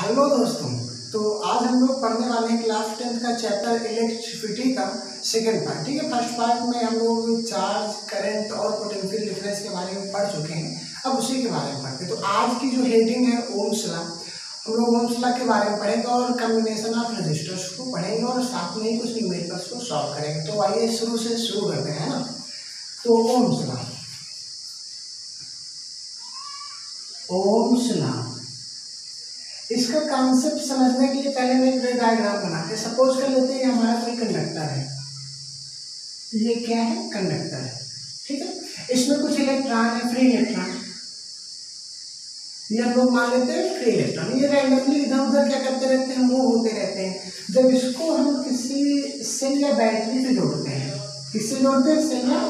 Hello दोस्तों। तो आज हम लोग पढ़ने वाले हैं क्लास 10th का चैप्टर इलेक्ट्रिसिटी का सेकंड पार्ट। ठीक है, फर्स्ट पार्ट में हम लोग चार्ज, करंट और पोटेंशियल डिफरेंस के बारे में पढ़ चुके हैं। अब उसी के बारे में पढ़ते हैं। तो आज की जो हेडिंग है ओम्स लॉ, हम लोग ओम्स लॉ के बारे में पढ़ेंगे और कम्बिनेशन ऑफ रेजिस्टर्स को पढ़ेंगे और साथ में ही कुछ न्यूमेरिकल्स को सॉल्व करेंगे। तो आइए शुरू करते हैं ना। तो ओम्स लॉ, ओम्स लॉ, इसका कॉन्सेप्ट समझने के लिए पहले मैं एक डायग्राम बनाते हैं। सपोज कर लेते हैं हमारा कोई कंडक्टर है, ये क्या है, कंडक्टर है। ठीक है, इसमें कुछ इलेक्ट्रॉन है, फ्री इलेक्ट्रॉन, ये हम लोग मान लेते हैं फ्री इलेक्ट्रॉन। ये रैंडमली इधर उधर क्या करते रहते हैं, मूव होते रहते हैं। जब इसको हम किसी सेल या बैटरी से जोड़ते हैं, किससे जोड़ते हैं, सेल या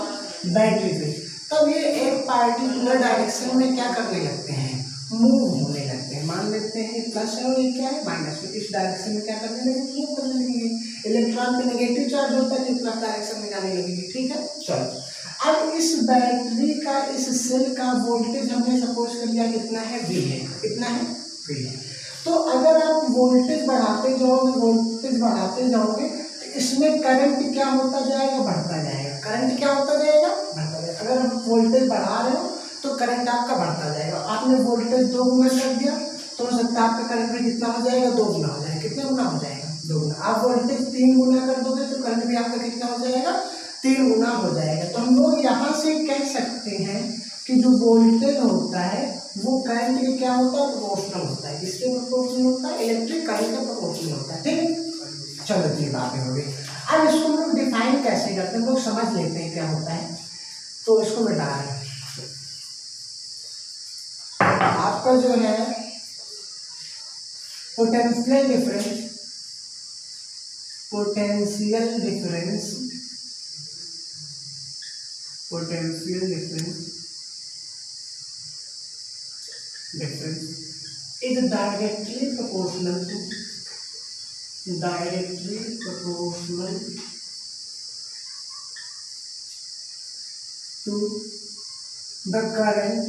बैटरी से, तब ये एक पार्टिकुलर डायरेक्शन में क्या करने लगते हैं, मूव होने लगते हैं। मान लेते हैं ये प्लस है और ये क्या है, माइनस है। इस डायरेक्शन में क्या करने लगेंगे, मूव करने लगेंगे। इलेक्ट्रॉन पे नेगेटिव चार्ज होता है तो प्लस डायरेक्शन में जाने लगेंगे। ठीक है, चलो अब इस बैटरी का, इस सेल का वोल्टेज हमने सपोज कर लिया कितना है, V है। कितना है, V है। तो अगर आप वोल्टेज बढ़ाते जाओगे तो इसमें करंट क्या होता जाएगा, बढ़ता जाएगा। करंट क्या होता जाएगा, बढ़ता जाएगा। अगर आप वोल्टेज बढ़ा रहे हो तो करंट आपका बढ़ता जाएगा। आपने वोल्टेज 2 गुना कर दिया तो हो सकता है आपका करंट भी कितना हो जाएगा, 2 गुना हो जाएगा। कितने गुना हो जाएगा, 2 गुना। आप वोल्टेज 3 गुना कर दोगे तो करंट भी आपका कितना हो जाएगा, 3 गुना हो जाएगा। तो हम लोग यहाँ से कह सकते हैं कि जो वोल्टेज होता है वो करंट के क्या होता है, प्रोपोर्शनल होता है। किसके प्रोपोर्शनल होता है, इलेक्ट्रिक करंट का प्रोपोर्शनल होता है। ठीक है, चलो ये बातें हो गई। अब इसको हम लोग डिफाइन कैसे करते हैं, हम लोग समझ लेते हैं क्या होता है। तो इसको मैं डाल आपका जो है potential difference, is directly proportional to the current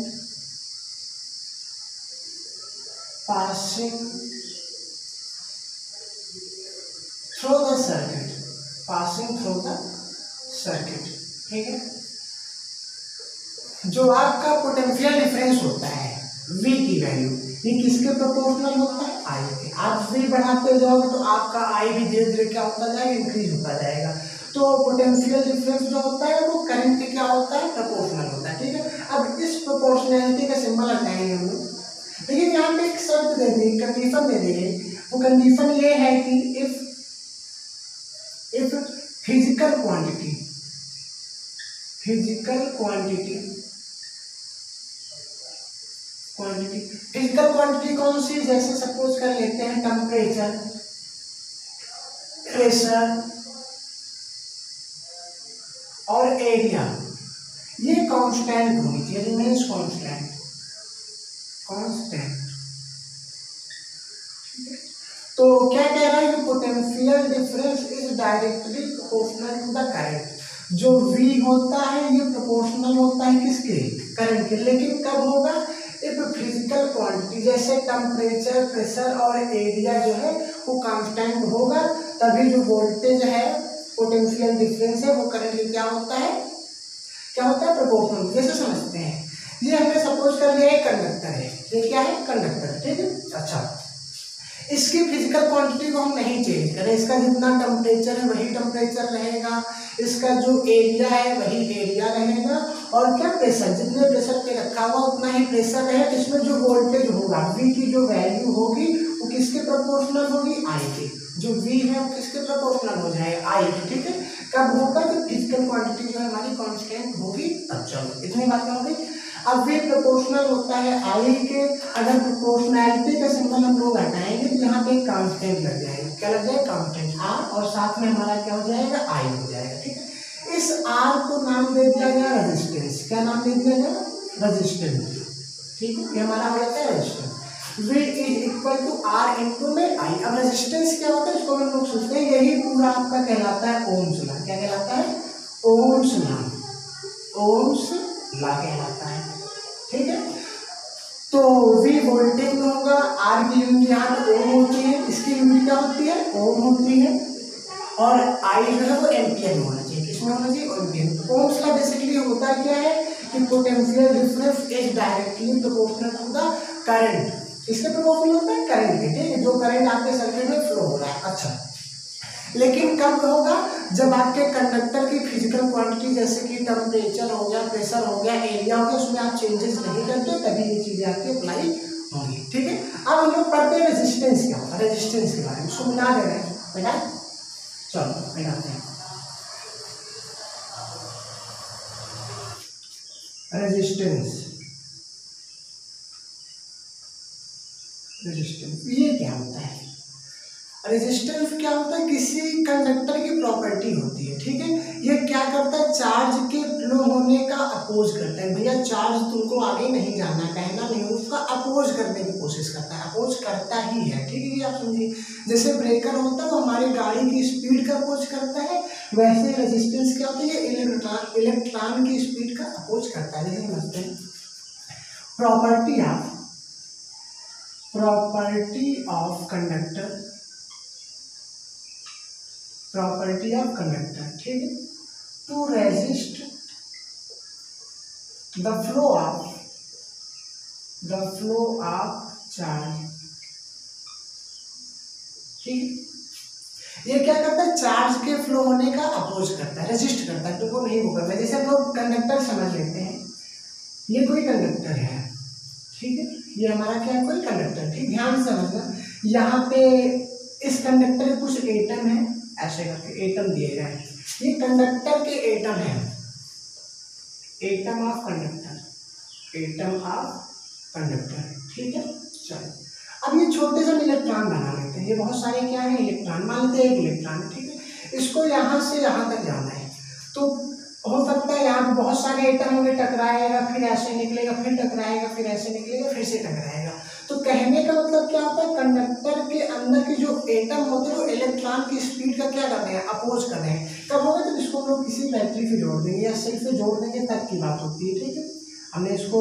passing through the circuit। ठीक है, जो आपका पोटेंशियल डिफरेंस होता है V की वैल्यू, ये किसके प्रोपोर्शनल होता है, I के। आप V बढ़ाते जाओगे तो आपका I भी धीरे धीरे क्या होता जाएगा, इंक्रीज होता जाएगा। तो पोटेंशियल डिफरेंस जो होता है वो करंट के क्या होता है, प्रोपोर्शनल होता है। ठीक है, अब इस प्रोपोर्शनैलिटी का सिंबल लगाएंगे हम लोग। लेकिन यहाँ पे एक शर्त दे दी, कंडीशन दे दी है। वो कंडीशन ये है कि इफ फिजिकल क्वांटिटी कौन सी, जैसे सपोज कर लेते हैं टेम्परेचर, प्रेशर और एरिया, ये कांस्टेंट होनी चाहिए, रिमेन्स कांस्टेंट। तो क्या कह रहा है कि potential difference is directly proportional to the current. जो V होता है ये प्रोपोर्शनल होता है किसके, करंट के। लेकिन कब होगा, इफ फिजिकल क्वांटिटी जैसे टेम्परेचर, प्रेशर और एरिया जो है वो कांस्टेंट होगा, तभी जो वोल्टेज है, पोटेंशियल डिफरेंस है, वो करंट के क्या होता है, प्रोपोर्शनल। जैसे समझते हैं, ये हमने सपोज कर लिया है कंडक्टर है, ये क्या है, कंडक्टर। ठीक है, अच्छा, इसकी फिजिकल क्वांटिटी को हम नहीं चेंज करें, इसका जितना टेम्परेचर है वही टेम्परेचर रहेगा, इसका जो एरिया है वही एरिया रहेगा, और क्या, प्रेशर, जितने प्रेशर पे रखा हुआ उतना ही प्रेशर रहे। इसमें जो वोल्टेज होगा, V की जो वैल्यू होगी वो किसके प्रोपोर्शनल होगी, I के। जो V है वो किसके प्रोपोर्शनल हो जाएगा, I के। ठीक है, कब होगा, जब फिजिकल क्वांटिटी जो है हमारी कांस्टेंट होगी तब। चलो इतनी बातें हो गई। अब V प्रोपोर्शनल होता है I के। अगर प्रोपोर्शनैलिटी का सिंबल हम लोग हटाएंगे तो यहाँ पे कांस्टेंट लग जाएगा। क्या लग जाएगा, कांस्टेंट R, और साथ में हमारा क्या हो जाएगा, I हो जाएगा। ठीक है, इस R को नाम दे दिया गया रेजिस्टेंस। क्या नाम दे दिया गया, रेजिस्टेंस। ठीक है, ये हमारा हो जाता है resistance. V is equal to R into में I। अब रेजिस्टेंस क्या होता है, इसको हम लोग सोचते हैं, यही पूरा आपका कहलाता है ओम्स लॉ। क्या कहलाता है, ओम्स लॉ कहलाता है। ठीक है, तो V वोल्टेज में होगा, R की यूनिट यहाँ पे ohm potential difference is directly proportional to the current. इसके प्रोपोर्शनल होता है करंट के, ठीक है, जो करंट आपके सर्किट में फ्लो हो रहा है। अच्छा, लेकिन कब होगा, जब आपके कंडक्टर की फिजिकल क्वांटिटी जैसे कि टेम्परेचर हो गया, प्रेशर हो गया, एरिया हो गया, उसमें आप चेंजेस नहीं करते, तभी ये चीजें आपकी अप्लाई होंगी, ठीक है। अब हम लोग पढ़ते हैं रेजिस्टेंस क्या होता है, रेजिस्टेंस के बारे में। उसको मिला दे रहे हैं बेटा, चलो मिलाते हैं। रेजिस्टेंस, रेजिस्टेंस ये क्या होता है? रेजिस्टेंस क्या होता है? किसी कंडक्टर की प्रॉपर्टी होती है, ठीक है। ये क्या करता है? चार्ज के फ्लो होने का अपोज करता है। भैया चार्ज तुमको आगे नहीं जाना, कहना नहीं, उसका अपोज करने की कोशिश करता है, अपोज करता ही है, ठीक है, ये आप समझिए। जैसे ब्रेकर होता है वो हमारी गाड़ी की स्पीड का अपोज करता है, वैसे रेजिस्टेंस क्या होता है? ये इलेक्ट्रॉन की स्पीड का अपोज करता है। जैसे समझते हैं प्रॉपर्टी ऑफ कंडक्टर, ठीक है, to resist the flow of charge, ठीक है। ये क्या करता है? चार्ज के फ्लो होने का अपोज करता है, रेजिस्ट करता है, तो वो नहीं होगा। जैसे हम लोग कंडक्टर समझ लेते हैं, ये कोई कंडक्टर है, ठीक है, ये हमारा क्या है? कोई कंडक्टर, ठीक, ध्यान से समझना। यहाँ पे इस कंडक्टर के कुछ एटम है, ऐसे करके एटम दिए गए हैं, ये कंडक्टर के एटम है, एटम ऑफ कंडक्टर, ठीक है। चलो अब ये छोटे से इलेक्ट्रॉन बना लेते हैं। ये बहुत सारे क्या है? इलेक्ट्रॉन, मान लेते हैं एक इलेक्ट्रॉन, ठीक है। इसको यहाँ से यहाँ तक जाना है, तो हो सकता है यहाँ पे बहुत सारे एटम होंगे, टकराएगा, फिर ऐसे निकलेगा, फिर टकराएगा, फिर ऐसे निकलेगा, फिर से टकराएगा। तो कहने का मतलब क्या होता है? कंडक्टर के अंदर के जो एटम होते हैं वो इलेक्ट्रॉन की स्पीड का क्या कर रहे हैं? अपोज कर रहे हैं। कब होगा? तो इसको हम लोग किसी बैटरी से जोड़ देंगे या सेल से जोड़ देंगे, तब की बात होती है, ठीक है। हमने इसको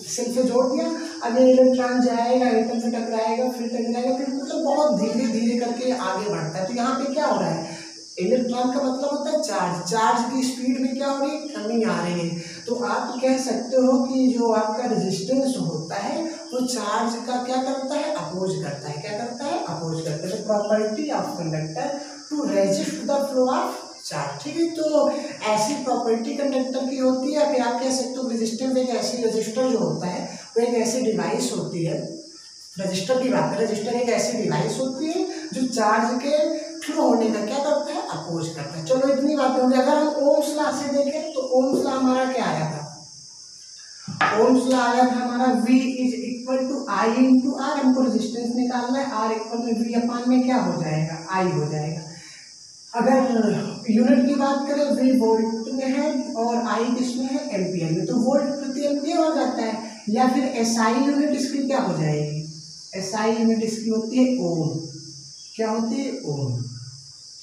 सेल से जोड़ दिया, अब ये इलेक्ट्रॉन जाएगा, एटम से टकराएगा, फिर मतलब बहुत धीरे धीरे करके आगे बढ़ता है। तो यहाँ पे क्या हो रहा है? इलेक्ट्रॉन का मतलब होता है चार्ज, चार्ज की स्पीड में क्या हो रही है? कमी आ रही है। तो आप कह सकते हो कि जो आपका रेजिस्टेंस होता है वो चार्ज का क्या करता है? अपोज करता है। क्या करता है? अपोज करता है। Property of conductor to resist the flow of charge, ठीक है। तो ऐसी प्रॉपर्टी कंडक्टर की होती है। फिर आप कह सकते हो रेजिस्टेंस एक ऐसी, रजिस्टर जो होता है वो एक ऐसी डिवाइस होती है, रजिस्टर की बात है, रजिस्टर एक ऐसी डिवाइस होती है जो चार्ज के फ्लो होने का क्या करता है? अपोज करता है। चलो इतनी बातें होंगी। अगर हम ओम्स लॉ से देखें तो ओम्स लॉ हमारा क्या आया था? ओम्स लॉ आया था हमारा V is equal to I into R. हमको रेजिस्टेंस निकालना है, R इक्वल में V अपान में क्या हो जाएगा? I हो जाएगा। अगर यूनिट की बात करें, V वोल्ट में है और I किसमें है? एम्पियर में। तो वोल्ट प्रति एम्पियर हो जाता है, या फिर SI यूनिट इसकी क्या हो जाएगी? SI यूनिट इसकी होती है ओम। क्या होती है? ओम,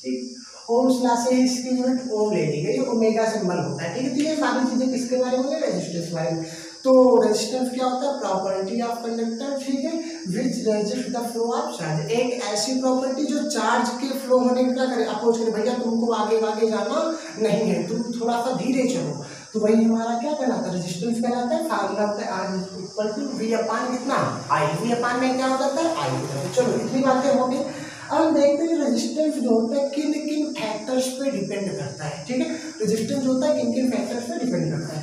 ठीक। ओम्स लॉ से इसकी यूनिट ओम ले ली गई, ओमेगा सिंबल होता है, ठीक है। तो ये सारी चीजें किसके बारे में? रेजिस्टेंस के बारे में। तो रेजिस्टेंस क्या होता है? प्रॉपर्टी ऑफ कंडक्टर, ठीक है, विच resist the flow of charge. एक ऐसी प्रॉपर्टी जो चार्ज के फ्लो होने का करे, अपोज करे। भैया तुमको आगे आगे जाना नहीं है, तुम थोड़ा सा धीरे चलो, तो वही हमारा क्या कहलाता है? रेजिस्टेंस कहलाता है। फार्मूला होता है R इक्वल टू V अपान कितना? I। V अपान में क्या हो जाता है? I होता है। चलो इतनी बातें हो गई। अब हम देखते हैं रेजिस्टेंस जो होता है किन किन फैक्टर्स पे डिपेंड करता है, ठीक है। रेजिस्टेंस जो होता है किन किन फैक्टर्स पे डिपेंड करता है।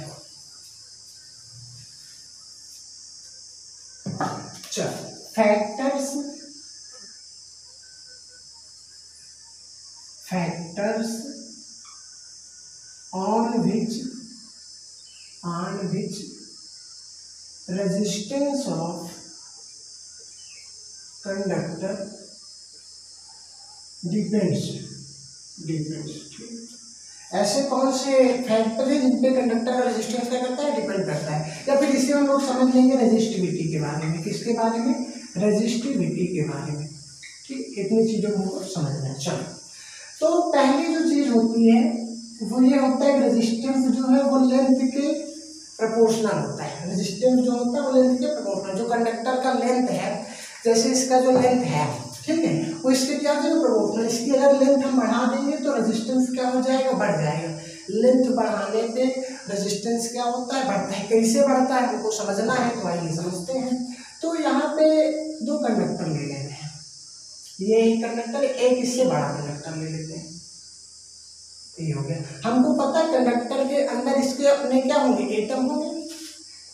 चलो factors on which resistance of conductor depends। ऐसे कौन से फैक्टर है जिन पे कंडक्टर का रेजिस्टेंस क्या करता है? डिपेंड करता है। या फिर इसे हम लोग समझ लेंगे रेजिस्टिविटी के बारे में। किसके बारे में? रेजिस्टिविटी के बारे में, ठीक। इतनी चीजों को हमको समझना है। चलो, तो पहली जो चीज होती है वो ये होता है रेजिस्टेंस जो है वो लेंथ के प्रोपोर्शनल होता है। रेजिस्टेंस जो होता है वो लेंथ के प्रोपोर्शनल। जो कंडक्टर का लेंथ है, जैसे इसका जो लेंथ है, ठीक है, वो इसके क्या हो जाएगा? प्रोपोर्शनल। इसकी अगर लेंथ हम बढ़ा देंगे तो रेजिस्टेंस क्या हो जाएगा? बढ़ जाएगा। लेंथ बढ़ाने पे रेजिस्टेंस क्या होता है, बढ़ता है। कैसे बढ़ता है हमको समझना है, तो आइए समझते हैं। तो यहाँ पे दो कंडक्टर ले लेते हैं, ये एक कंडक्टर, एक इससे बड़ा कंडक्टर ले लेते हैं, ये हो गया। हमको पता है कंडक्टर के अंदर इसके अपने क्या होंगे, एटम होंगे,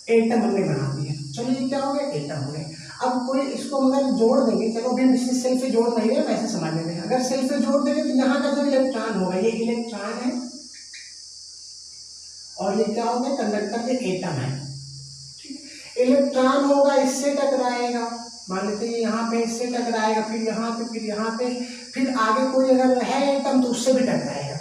एटम हमने बना दिए। चलिए क्या हो गया, एटम हो गए। अब कोई इसको अगर जोड़ देंगे, चलो भी इसी सेल से जोड़ नहीं है, वैसे समझ लेते हैं। अगर सेल से जोड़ देंगे तो यहाँ का जो इलेक्ट्रॉन होगा, ये इलेक्ट्रॉन है और ये क्या होगा, कंडक्टर के एटम है। इलेक्ट्रॉन होगा इससे टकराएगा, मान लेते हैं यहाँ पे इससे टकराएगा, फिर यहाँ पे, फिर यहाँ पे, फिर आगे कोई अगर है एटम तो उससे भी टकराएगा,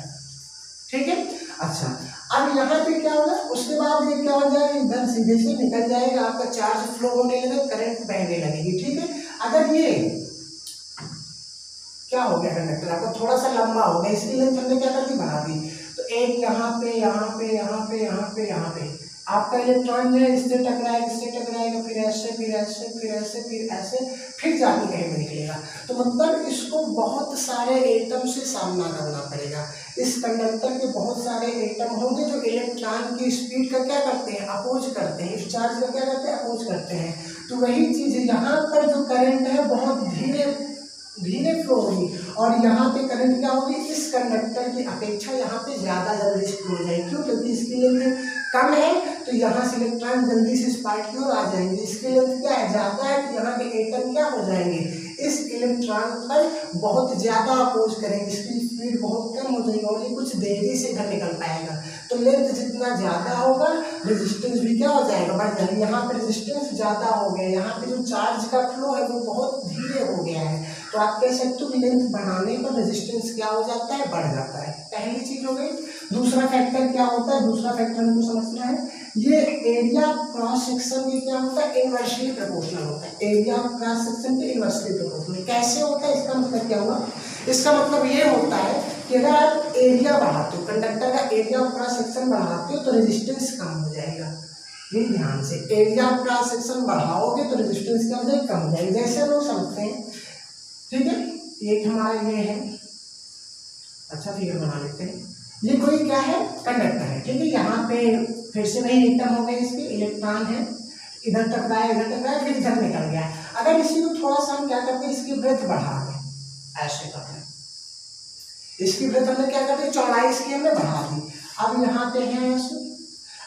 ठीक है। अच्छा, अब यहाँ पे क्या होगा, उसके बाद ये क्या हो जाएगा, इधर सीधे से निकल जाएगा, आपका चार्ज फ्लो होने लगेगा, करंट बहने लगेगी, ठीक है। अगर ये क्या हो गया, कंडक्टर आपका थोड़ा सा लंबा हो गया, इसकी लेंथ हमने क्या कर दी, बढ़ा दी। तो एक यहाँ पे, यहाँ पे, यहाँ पे, यहाँ पे, यहाँ पे आपका इलेक्ट्रॉन जो है इससे टकराएगा, इससे टकराएगा, फिर ऐसे, फिर ऐसे, फिर ऐसे, फिर ऐसे, फिर जाके कहीं में निकलेगा। तो मतलब इसको बहुत सारे एटम से सामना करना पड़ेगा। इस कंडक्टर के बहुत सारे एटम होंगे जो इलेक्ट्रॉन की स्पीड का क्या करते हैं, अपोज करते हैं, इस चार्ज का क्या करते हैं, अपोज करते हैं। तो वही चीज यहाँ पर जो करंट है बहुत धीरे धीरे फ्लो होगी, और यहाँ पे करंट क्या होगी, इस कंडक्टर की अपेक्षा यहाँ पे ज्यादा जल्दी से फ्लो हो जाएगी। क्यों, क्योंकि इसकी लेंथ कम है, तो यहाँ से इलेक्ट्रॉन जल्दी से इस पार्ट की ओर आ जाएंगे। इसकी लेंथ क्या है, ज्यादा है, तो यहाँ के एटम क्या हो जाएंगे, इस इलेक्ट्रॉन पर बहुत ज्यादा अपोज करेंगे, इसकी स्पीड बहुत कम हो जाएगी और ये कुछ देरी से इधर निकल पाएगा। तो लेंथ जितना ज्यादा होगा रेजिस्टेंस भी क्या हो जाएगा, बढ़ जाएगा। यहाँ पे रेजिस्टेंस ज्यादा हो गया, यहाँ पे जो चार्ज का फ्लो है वो बहुत धीरे हो गया है, तो आप कह सकते हो कि लेंथ बढ़ाने पर रेजिस्टेंस क्या हो जाता है, बढ़ जाता है। पहली चीज हो गई। दूसरा फैक्टर क्या होता है, दूसरा फैक्टर हमको समझना है, ये एरिया क्रॉस सेक्शन ये क्या होता है, इनवर्सली प्रोपोर्शनल होता है। एरिया क्रॉस सेक्शन के इनवर्सली प्रोपोर्शनल कैसे होता है, इसका मतलब क्या हुआ, इसका मतलब ये होता है कि अगर आप एरिया बढ़ाते हो, कंडक्टर का एरिया क्रॉस सेक्शन बढ़ाते हो तो रेजिस्टेंस कम हो जाएगा। ये ध्यान से, एरिया क्रॉस सेक्शन बढ़ाओगे तो रेजिस्टेंस क्या हो जाएगा, कम हो जाएगा। जैसे हम लोग समझते हैं, ठीक है, एक हमारा ये है, अच्छा फिगर बना लेते हैं। ये कोई क्या है, कंडक्टर है, ठीक है। यहाँ पे फिर से वही एटम हो गए, इसके इलेक्ट्रॉन है, इधर टकराया, इधर टकराया, फिर इधर निकल गया। अगर इसी को थोड़ा सा हम क्या करते हैं, इसकी ब्रेथ बढ़ा दें, ऐसे करते हैं, इसकी ब्रेथ हमने क्या करते हैं, चौड़ाई इसकी हमने बढ़ा दी। अब यहाँ पे है ऐसे,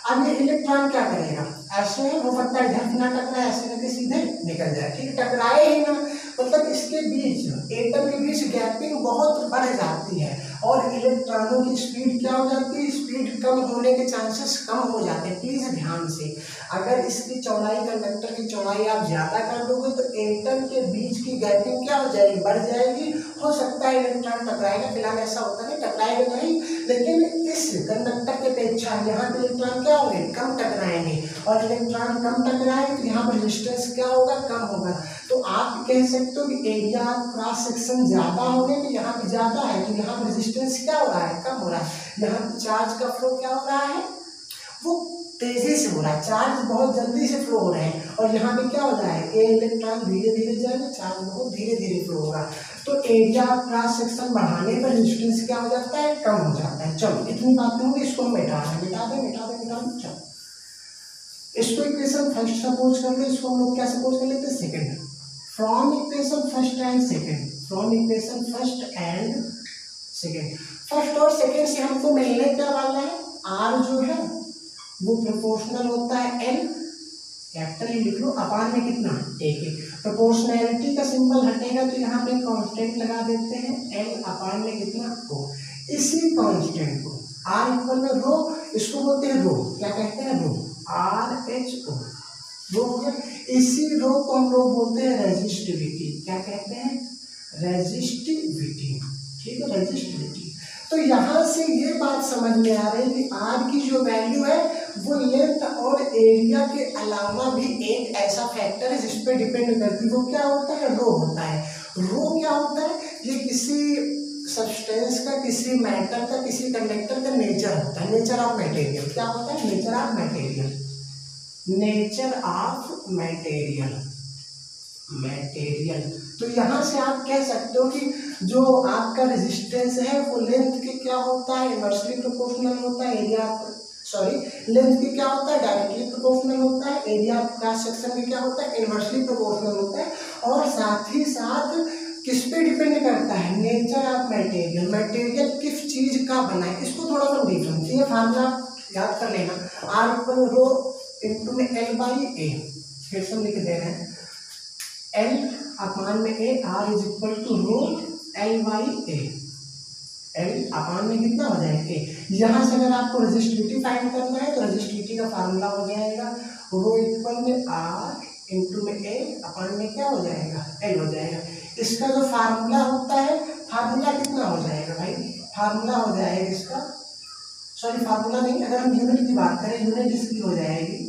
अब ये इलेक्ट्रॉन क्या करेगा, ऐसे हो सकता है इधर ना टकराए, ऐसे करके सीधे निकल जाए, ठीक है, टकराए ही ना, मतलब इसके बीच एटम के बीच गैपिंग बहुत बढ़ जाती है और इलेक्ट्रॉनों की स्पीड क्या हो जाती है, स्पीड कम होने के चांसेस कम हो जाते हैं। प्लीज ध्यान से, अगर इसकी चौड़ाई, कंडक्टर की चौड़ाई आप ज्यादा कर दोगे तो एटम के बीच की गैपिंग क्या हो जाएगी, बढ़ जाएगी। हो सकता है इलेक्ट्रॉन टकराएगा, फिलहाल ऐसा होता नहीं, टकराएगा नहीं, लेकिन इस कंडक्टर के अपेक्षा यहाँ पे इलेक्ट्रॉन क्या होंगे, कम टकराएंगे, और इलेक्ट्रॉन कम टकराएंगे तो यहाँ पर रेजिस्टेंस क्या होगा, कम होगा। तो आप कह सकते हो कि एरिया क्रॉस सेक्शन ज्यादा होने में यहाँ पे ज्यादा है, तो यहाँ पर रेजिस्टेंस क्या हो रहा है, कम हो रहा है। यहाँ पे चार्ज का फ्लो क्या हो रहा है, वो तेजी से हो रहा है, चार्ज बहुत जल्दी से फ्लो हो रहे हैं, और यहाँ पे क्या हो रहा है, ए इलेक्ट्रॉन धीरे धीरे जाएगा, चार्ज बहुत धीरे धीरे फ्लो होगा। तो एरिया क्रॉस सेक्शन बढ़ाने पर रेजिस्टेंस क्या हो जाता है, कम हो जाता है। चलो इतनी बातें होंगी, इसको हम मिटा दें। चलो इसको इक्वेशन फर्स्ट सपोज कर लो, इसको हम लोग क्या सपोज कर लेते हैं, second. From equation first and second, from equation first and second, first और सेकंड से हमको मिलने क्या वाला है, आर जो है वो प्रोपोर्शनल होता है एन, कैपिटल ई लिख लो, अपान में कितना, एक। प्रोपोर्शनैलिटी का सिंबल हटेगा तो यहाँ पे कांस्टेंट लगा देते हैं, एन अपान में कितना, ओ। इसी कांस्टेंट को आर इक्वल में रो, इसको बोलते हैं रो, क्या कहते हैं, रो, आर एच ओ, रो हो गया। इसी रो को हम लोग बोलते हैं रेजिस्टिविटी, क्या कहते हैं, रेजिस्टिविटी, ठीक है, रेजिस्टिविटी। तो यहाँ से ये बात समझ में आ रही है कि आर की जो वैल्यू है वो लेंथ और एरिया के अलावा भी एक ऐसा फैक्टर है जिस पे डिपेंड करती है, वो क्या होता है, रो होता है। रो क्या होता है, ये किसी सब्सटेंस का, किसी मैटर का, किसी कंडक्टर का नेचर होता है, नेचर ऑफ मटेरियल। क्या होता है, nature of material, nature of material, material. तो यहाँ से आप कह सकते हो कि जो आपका रेजिस्टेंस है वो लेंथ के क्या होता है, इनवर्सली प्रोपोर्शनल होता है, एरिया लेंथ के क्या होता है, डायरेक्टली प्रोपोर्शनल होता है, एरिया ऑफ क्रॉस सेक्शन के क्या होता है, इनवर्सली प्रोपोर्शनल होता है। और साथ ही साथ किस पे डिपेंड करता है, नेचर ऑफ मटेरियल, मटेरियल किस चीज का बना है, इसको थोड़ा सा डीप समझिए। फार्मूला याद कर लेना, आर इक्वल रो इंटू में एल बाई ए, फिर से लिख दे रहे हैं, एल अपान में A, R is equal to rho L by A, L upon में कितना हो जाएगा ए। यहाँ से अगर आपको रेजिस्टिविटी फाइंड करना है तो रेजिस्टिविटी का फार्मूला हो जाएगा रो इक्वल में आर इंटू में ए अपान में क्या हो जाएगा, एल हो जाएगा। इसका जो फार्मूला होता है, फार्मूला कितना हो जाएगा भाई, फार्मूला हो जाएगा इसका, सॉरी फार्मूला नहीं, अगर हम यूनिट की बात करें, यूनिट इसकी हो जाएगी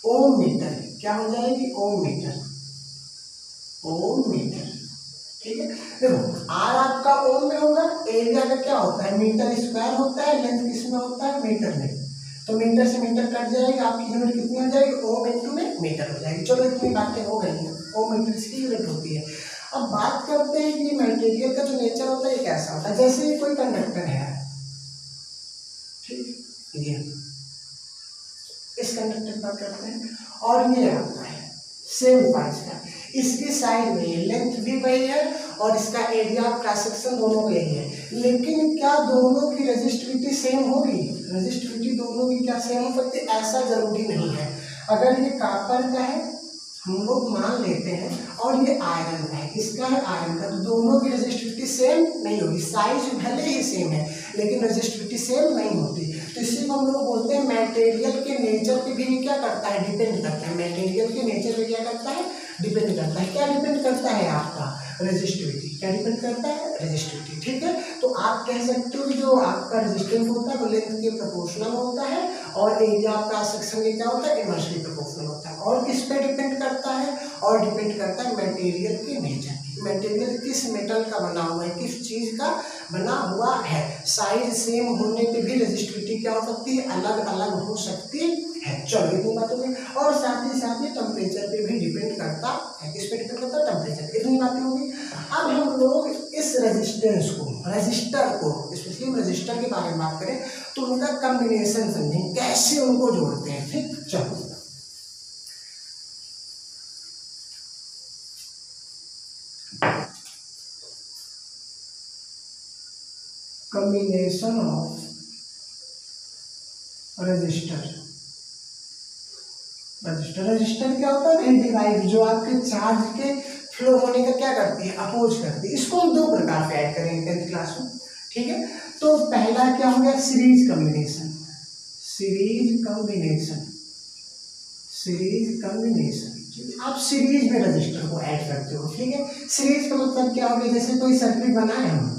ओम मीटर, क्या हो जाएगी, ओम मीटर, ओम मीटर, ठीक है। देखो आर आपका ओम में होगा, एरिया का क्या होता है, मीटर स्क्वायर होता है, लेंथ किसमें होता है, मीटर में, तो मीटर से मीटर कट जाएगा, आपकी यूनिट कितनी हो जाएगी, ओम इंटू में मीटर हो जाएगी। चलो इतनी बातें हो गई हैं, ओम मीटर इसकी यूनिट होती है। अब बात करते हैं कि मटेरियल का जो नेचर होता है ये कैसा होता है। जैसे ये कोई कंडक्टर है, ठीक, ये इस कंडक्टर पर करते हैं और ये आता है सेम साइज का, इसकी साइड में ये लेंथ भी वही है और इसका एरिया ऑफ क्रॉस सेक्शन दोनों का यही है। लेकिन क्या दोनों की रेजिस्टिविटी सेम होगी, रेजिस्टिविटी दोनों की क्या सेम हो सकती है, ऐसा जरूरी नहीं है। अगर ये कॉपर का है हम लोग मान लेते हैं और ये आयरन का है, इसका है आयरन का, तो दोनों की रेजिस्टिविटी सेम नहीं होगी, साइज भले ही सेम है लेकिन रेजिस्टिविटी सेम नहीं होती। तो इसी को हम लोग बोलते हैं मटेरियल के नेचर पे भी क्या करता है, डिपेंड करता है, मटेरियल के नेचर पे क्या करता है, डिपेंड करता है। क्या डिपेंड करता है, आपका रेजिस्टिविटी, क्या डिपेंड करता है, रेजिस्टिविटी, ठीक है। तो आप कह सकते हो कि जो आपका रेजिस्टेंस होता है वो लेंथ के प्रोपोर्शनल होता है और एरिया ऑफ क्रॉस सेक्शन के क्या होता है, इनवर्सली प्रोपोर्शनल होता है। और किस पे डिपेंड करता है, और डिपेंड करता है मटेरियल के नेचर, मटेरियल किस मेटल का बना हुआ है, किस चीज का बना हुआ है। साइज सेम होने पे भी रेजिस्टिविटी क्या हो सकती है, अलग अलग हो सकती है। चलो इतनी बात हो गई। और साथ ही टेम्परेचर पे भी डिपेंड करता है, किस पे डिपेंड करता है, टेम्परेचर। इतनी बातें होगी। अब हम लोग इस रेजिस्टेंस को, रजिस्टर को, स्पेशली रजिस्टर के बारे में बात करें तो उनका कॉम्बिनेशन समझें, कैसे उनको जोड़ते हैं, ठीक। चलो कॉम्बिनेशन ऑफ रजिस्टर, रजिस्टर क्या होता है, डिवाइस जो आपके चार्ज के फ्लो होने का क्या करती है, अपोज करती है। इसको हम दो प्रकार से ऐड करेंगे 10th क्लास में, ठीक है। तो पहला क्या हो गया, series combination, series combination, series combination, आप सीरीज में रजिस्टर को ऐड करते हो, ठीक है। सीरीज का मतलब क्या हो गया, जैसे कोई सर्किट बनाए हम,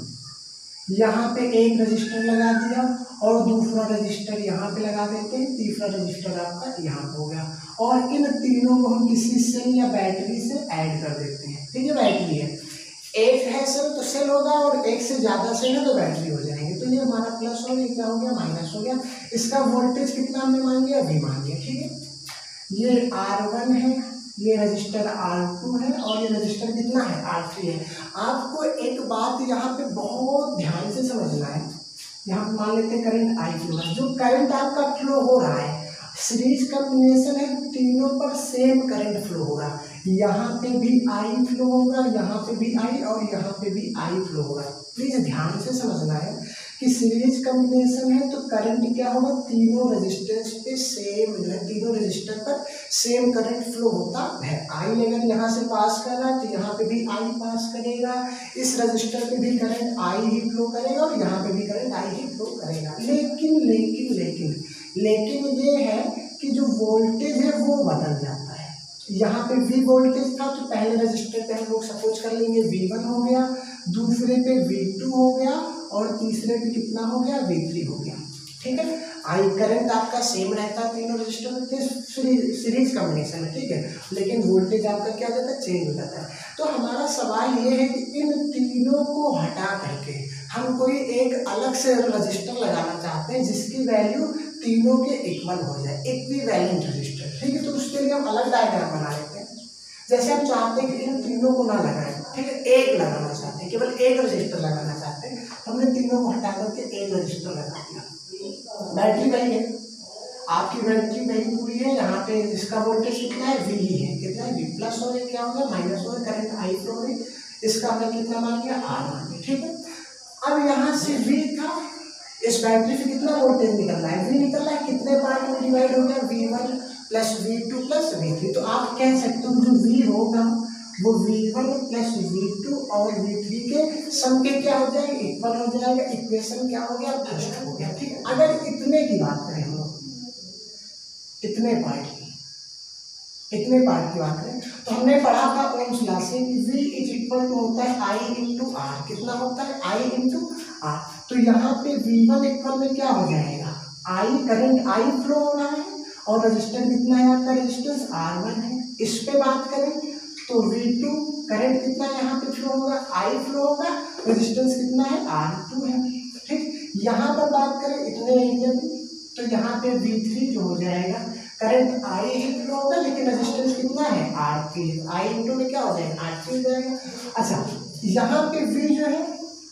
यहाँ पे एक रजिस्टर लगा दिया और दूसरा रजिस्टर यहाँ पे लगा देते हैं, तीसरा रजिस्टर आपका यहाँ पे हो गया, और इन तीनों को हम किसी सेल या बैटरी से ऐड कर देते हैं, ठीक है। बैटरी है, एक है सेल तो सेल होगा और एक से ज्यादा सेल है तो बैटरी हो जाएंगे। तो ये हमारा प्लस हो गया, क्या हो गया, माइनस हो गया। इसका वोल्टेज कितना हमने मान लिया, V मान लिया, ठीक है। ये R1 है, ये रजिस्टर R2 है और ये रजिस्टर कितना है, R3 है। आपको एक बात यहाँ पे बहुत ध्यान से समझना है, यहाँ पे मान लेते हैं करंट I फ्लो है, जो करंट आपका फ्लो हो रहा है, सीरीज कॉम्बिनेशन है, तीनों पर सेम करंट फ्लो होगा। यहाँ पे भी I फ्लो होगा, यहाँ पे भी I और यहाँ पे भी I फ्लो होगा। प्लीज ध्यान से समझना है कि सीरीज कॉम्बिनेशन है तो करंट क्या होगा, तीनों रेजिस्टेंस पे सेम जो है, तीनों रेजिस्टर पर सेम करंट फ्लो होता है। I अगर यहाँ से पास कर रहा है तो यहाँ पे भी I पास करेगा, इस रजिस्टर पे भी करंट I ही फ्लो करेगा और यहाँ पे भी करंट I ही फ्लो करेगा। लेकिन लेकिन लेकिन लेकिन ये है कि जो वोल्टेज है वो बदल जाता है। यहाँ पे V वोल्टेज था तो पहले रजिस्टर पे हम लोग सपोज कर लेंगे V1 हो गया, दूसरे पे V2 हो गया और तीसरे पे कितना हो गया, V3 हो गया, ठीक है। आई करंट आपका सेम रहता है तीनों रजिस्टर में, सीरीज कॉम्बिनेशन में, ठीक है। लेकिन वोल्टेज आपका क्या हो जाता है, चेंज हो जाता है। तो हमारा सवाल ये है कि इन तीनों को हटा करके हम कोई एक अलग से रजिस्टर लगाना चाहते हैं जिसकी वैल्यू तीनों के इक्वल हो जाए, इक्विवेलेंट रजिस्टर, ठीक है। तो उसके लिए हम अलग डायग्राम बना लेते हैं। जैसे हम चाहते हैं कि इन तीनों को ना लगाएं, ठीक है, एक लगाना चाहते हैं, केवल एक रजिस्टर लगाना चाहते हैं, हमने तीनों को हटा करके एक रजिस्टर लगा दिया। बैटरी वही है, आपकी बैटरी वही पूरी है, यहाँ पे इसका वोल्टेज कितना है, वी ही है, कितना है, वी प्लस हो रहा है, क्या हो गया माइनस हो रहा है, करंट आई फ्लो है, इसका हमने कितना मान लिया, आर मान लिया। ठीक है, अब यहाँ से वी था, इस बैटरी से कितना वोल्टेज निकल रहा है, वी निकल रहा है, कितने पार्ट में डिवाइड हो गया, V1 plus V2 plus V3। तो आप कह सकते हो जो V होगा वो V1 प्लस V2 और V3 के सम के क्या हो जाएगा, इक्वल हो जाएगा। इक्वेशन क्या हो गया, फर्स्ट हो गया। ठीक, अगर इतने की बात करें हम लोग, इतने पार्ट की बात करें तो हमने पढ़ा था ओम्स लॉ से कि V इज इक्वल टू होता है I इंटू आर। कितना होता है, I इंटू आर। तो यहाँ पे V1 इक्वल में क्या हो जाएगा, I, करंट I फ्लो हो रहा है और रजिस्टेंस कितना है आपका, रेजिस्टेंस R1 है। इस पे बात करें तो V2 करंट कितना है यहाँ पे फ्लो होगा, I फ्लो होगा, रेजिस्टेंस कितना है, R2 है। ठीक, यहाँ पर बात करें इतने एरिया में तो यहाँ पे V3 जो हो जाएगा, करंट I ही फ्लो होगा लेकिन रेजिस्टेंस कितना है, R3। I इंटू में क्या हो जाएगा, R3 हो जाएगा। अच्छा, यहाँ पे V जो है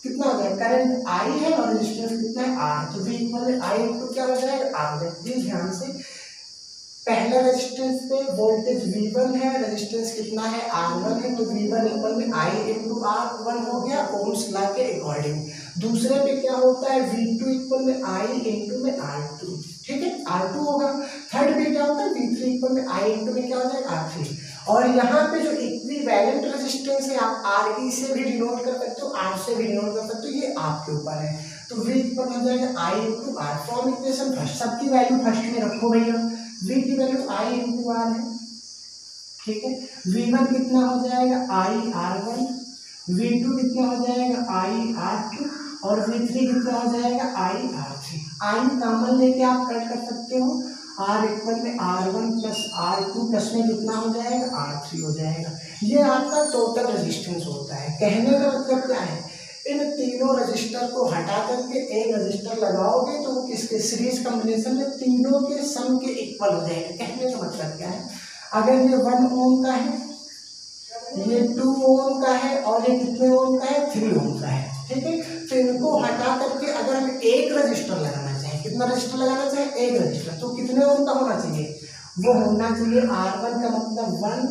कितना हो जाएगा, करंट I है और रेजिस्टेंस कितना है, R। तो V इक्वल I इंटू क्या हो जाएगा, R हो जाएगा। ये ध्यान से, पहला रेजिस्टेंस पे वोल्टेज V1 है, रेजिस्टेंस कितना है, R1 है, तो V1 इक्वल में I इंटू R1 हो गया ओम्स लॉ के अकॉर्डिंग। दूसरे पे क्या होता है, V2 इक्वल में I इंटू में R2। ठीक है, R2 होगा। थर्ड पे क्या होता है, V3 इक्वल में I इंटू में क्या हो जाएगा, R3। और यहाँ पे जो इक्विवेलेंट रेजिस्टेंस है आप RE से भी डिनोट कर सकते हो, R से भी डिनोट कर सकते हो, ये आपके ऊपर है। तो V इक्वल हो जाएगा I into R। Form equation first, सबकी वैल्यू फर्स्ट में रखो भैया। V की वैल्यू I इंटू R है। ठीक है, V1 कितना हो जाएगा, I R1, V2 कितना हो जाएगा, I R2 और V3 कितना हो जाएगा, I R3। I कॉमन लेके आप कट कर सकते हो, R इक्वल में R1 प्लस R2 प्लस में कितना हो जाएगा, R3 हो जाएगा। ये आपका टोटल रेजिस्टेंस होता है। कहने का मतलब क्या है, इन तीनों रजिस्टर को हटा करके एक रजिस्टर लगाओगे तो वो किसके, सीरीज कॉम्बिनेशन में तीनों के सम के इक्वल हो जाएगा। कहने का मतलब क्या है, अगर ये 1 ओम का है, ये 2 ओम का है और ये कितने ओम का है, 3 ओम का है। ठीक है, तो इनको हटा करके अगर हम एक रजिस्टर लगाना चाहें, कितना रजिस्टर लगाना चाहें, एक रजिस्टर, तो कितने ओम का होना चाहिए, वो होना चाहिए R1 का मतलब 1,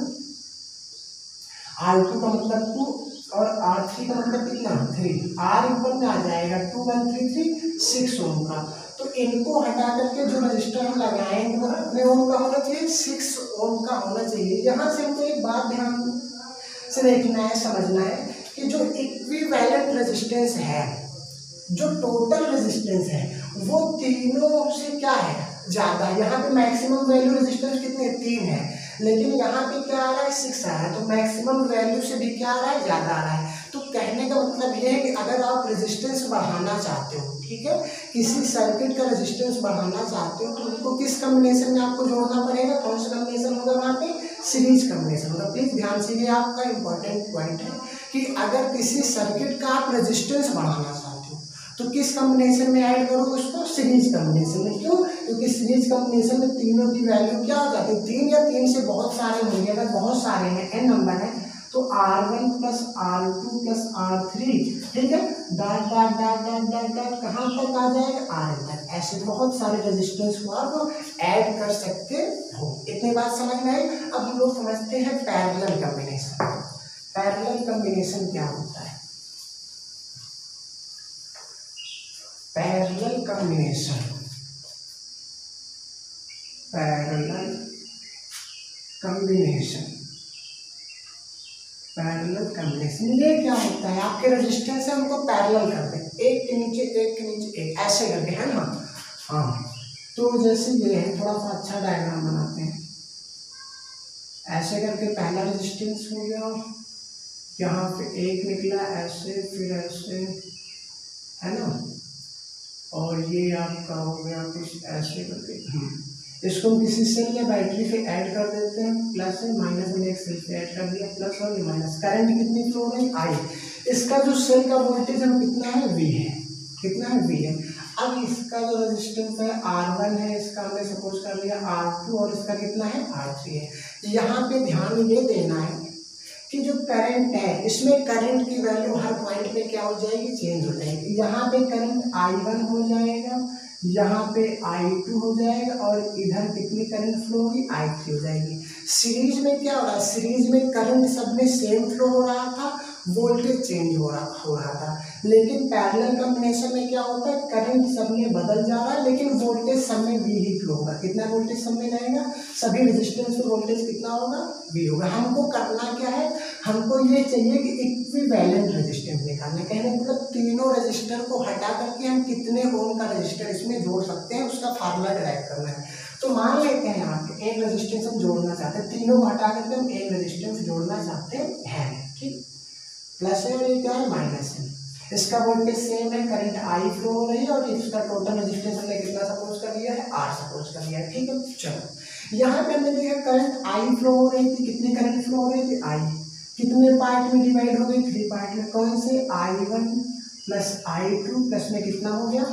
R2 का मतलब 2 और R3 का मतलब कितना, 3। R इक्वल में आ जाएगा 2 1 3 3 6 ओम का। तो इनको हटा करके जो रजिस्टर हम लगाएंगे वो कितने ओम का होना चाहिए, 6 ओम का होना चाहिए। यहाँ से हमको एक बात ध्यान से देखना है, समझना है कि जो इक्विवेलेंट रेजिस्टेंस है, जो टोटल रेजिस्टेंस है, वो तीनों से क्या है, ज्यादा। यहाँ पे मैक्सिमम वैल्यू रेजिस्टेंस कितनी है, 3 है, लेकिन यहाँ पे क्या आ रहा है, 6 आ रहा है। तो मैक्सिमम वैल्यू से भी क्या आ रहा है, ज्यादा आ रहा है। तो कहने का मतलब ये है कि अगर आप रेजिस्टेंस बढ़ाना चाहते हो, ठीक है, किसी सर्किट का रेजिस्टेंस बढ़ाना चाहते हो, तो उनको किस कॉम्बिनेशन में आपको जोड़ना पड़ेगा, कौन सा कॉम्बिनेशन होगा वहाँ पे, सीरीज कॉम्बिनेशन होगा। प्लीज ध्यान से, ये आपका इंपॉर्टेंट पॉइंट है कि अगर किसी सर्किट का आप रेजिस्टेंस बढ़ाना चाहते हो तो किस कॉम्बिनेशन में ऐड करो उसको, सीरीज कॉम्बिनेशन में। क्यों, क्योंकि सीरीज कॉम्बिनेशन में तीनों की वैल्यू क्या हो जाती है, 3 या 3 से बहुत सारे होंगे, अगर बहुत सारे हैं, n नंबर है, तो R1 plus R2 plus R3, ठीक है, dot dot dot dot dot dot कहाँ तक आ जाएगा, Rn तक। ऐसे बहुत सारे रेजिस्टेंस को आप ऐड कर सकते हो। इतनी बात समझ में आई। अब हम लोग समझते हैं पैरेलल कॉम्बिनेशन। पैरेलल कॉम्बिनेशन क्या होता है, parallel combination, parallel combination, parallel combination ये क्या होता है, आपके रेजिस्टेंस है उनको पैरेलल करते हैं, एक के नीचे एक के नीचे एक, ऐसे करके, है ना। हाँ, तो जैसे ये है, थोड़ा सा अच्छा डायग्राम बनाते हैं। ऐसे करके पहला रेजिस्टेंस हो गया, यहाँ पे एक निकला ऐसे, फिर ऐसे, है ना, और ये आपका हो गया कुछ ऐसे करके। इसको किसी सेल या बैटरी से ऐड कर देते हैं, प्लस है माइनस में एक सेल से ऐड कर दिया, प्लस और माइनस। करंट कितनी फ्लो हो रही, आई। इसका जो सेल का वोल्टेज है वो कितना है, V है, कितना है, V है। अब इसका जो रेजिस्टेंस है R1 है, इसका हमने सपोज कर लिया R2 और इसका कितना है, R3 है। यहाँ पे ध्यान ये देना है कि जो करंट है इसमें करंट की वैल्यू हर पॉइंट पे क्या हो जाएगी, चेंज हो जाएगी। यहाँ पे करंट I1 हो जाएगा, यहाँ पे I2 हो जाएगा और इधर कितनी करंट फ्लो होगी, I3 हो जाएगी। सीरीज में क्या हो रहा है, सीरीज में करंट सब में सेम फ्लो हो रहा था, वोल्टेज चेंज हो रहा था। लेकिन पैरेलल कॉम्बिनेशन में क्या होता है, करंट सब में बदल जा रहा है लेकिन वोल्टेज सब में V ही फ्लो होगा। कितना वोल्टेज सब में रहेगा, सभी रेजिस्टेंस में वोल्टेज कितना होगा, V होगा। हमको करना क्या है, हमको ये चाहिए कि इक्विवेलेंट रेजिस्टेंस निकालना। कहने मतलब तीनों रेजिस्टर को हटा करके हम कितने ओम का रेजिस्टर इसमें जोड़ सकते हैं, उसका फार्मूला डिराइव करना है। तो मान लेते हैं यहाँ पे एक रेजिस्टेंस हम जोड़ना चाहते हैं, तीनों को हटा करके हम एक रेजिस्टेंस जोड़ना चाहते हैं, ठीक। प्लस है और ये क्या है, माइनस है। इसका वोल्टेज सेम है, करंट I फ्लो हो रही है और इसका टोटल रेजिस्टेंस हमने कितना सपोज कर लिया है, R सपोज कर लिया है, ठीक है। चलो यहाँ पे हमने देखा करंट I फ्लो हो रही थी, कितनी करंट फ्लो हो रही थी, I कितने पार्ट में डिवाइड हो गई, 3 पार्ट में। कौन से, I1 प्लस I2 प्लस में कितना हो गया,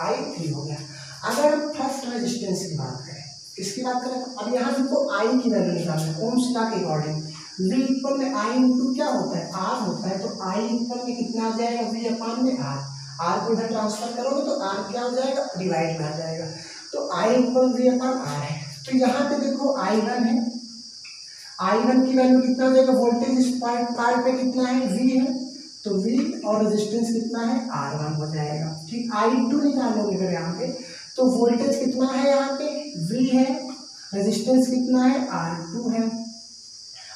I3 हो गया। अगर हम फर्स्ट रेजिस्टेंस की बात करें, किसकी बात करें, अब यहाँ हमको I की वैल्यू निकालना है ओम्स लॉ के अकॉर्डिंग। V इक्वल में I इंटू क्या होता है, R होता है, तो I इक्वल में कितना आ जाएगा, V अपान में R। R को इधर ट्रांसफर करोगे तो R क्या हो जाएगा, डिवाइड में आ जाएगा। तो I equal V upon R है। तो यहाँ पे देखो I1 है, I1 की वैल्यू कितना हो जाएगा, वोल्टेज इस पार्ट पे कितना है, V है, तो V और रेजिस्टेंस कितना है, R1 हो जाएगा, ठीक। I2 निकालोगे अगर यहाँ पे तो वोल्टेज कितना है, यहाँ पे V है, रेजिस्टेंस कितना है, R2 है।